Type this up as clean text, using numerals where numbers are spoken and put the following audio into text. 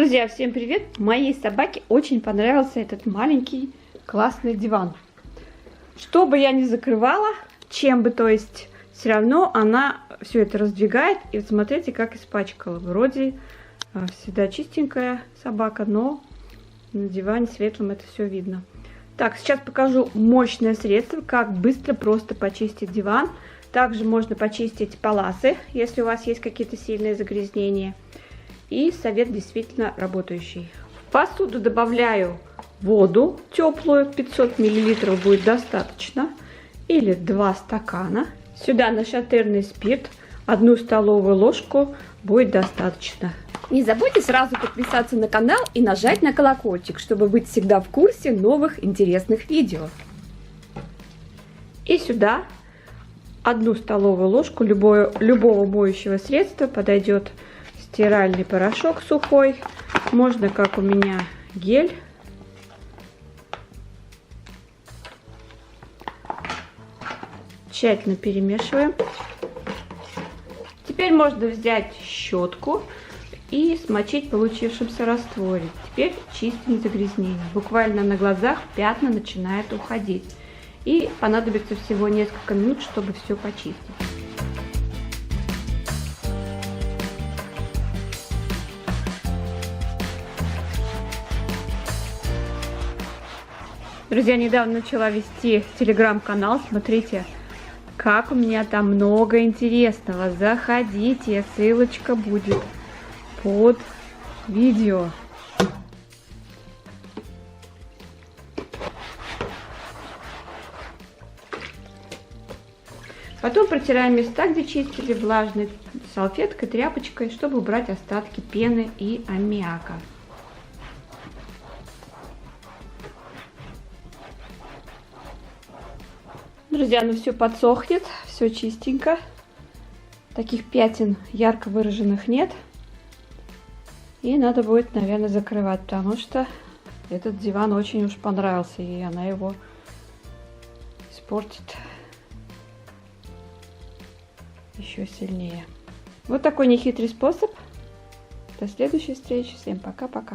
Друзья, всем привет! Моей собаке очень понравился этот маленький классный диван. Что бы я ни закрывала, чем бы, то есть, все равно она все это раздвигает. И вот смотрите, как испачкала. Вроде всегда чистенькая собака, но на диване светлом это все видно. Так, сейчас покажу мощное средство, как быстро просто почистить диван. Также можно почистить паласы, если у вас есть какие-то сильные загрязнения. И совет действительно работающий. В посуду добавляю воду теплую, 500 мл будет достаточно. Или 2 стакана. Сюда нашатырный спирт, 1 столовую ложку будет достаточно. Не забудьте сразу подписаться на канал и нажать на колокольчик, чтобы быть всегда в курсе новых интересных видео. И сюда 1 столовую ложку любого моющего средства подойдет. Стиральный порошок сухой, можно, как у меня, гель. Тщательно перемешиваем. Теперь можно взять щетку и смочить в получившемся растворе. Теперь чистим загрязнение. Буквально на глазах пятна начинают уходить. И понадобится всего несколько минут, чтобы все почистить. Друзья, недавно начала вести телеграм-канал. Смотрите, как у меня там много интересного. Заходите, ссылочка будет под видео. Потом протираем места, где чистили, влажной салфеткой, тряпочкой, чтобы убрать остатки пены и аммиака. Друзья, ну все подсохнет, все чистенько. Таких пятен ярко выраженных нет. И надо будет, наверное, закрывать, потому что этот диван очень уж понравился, и она его испортит еще сильнее. Вот такой нехитрый способ. До следующей встречи. Всем пока-пока.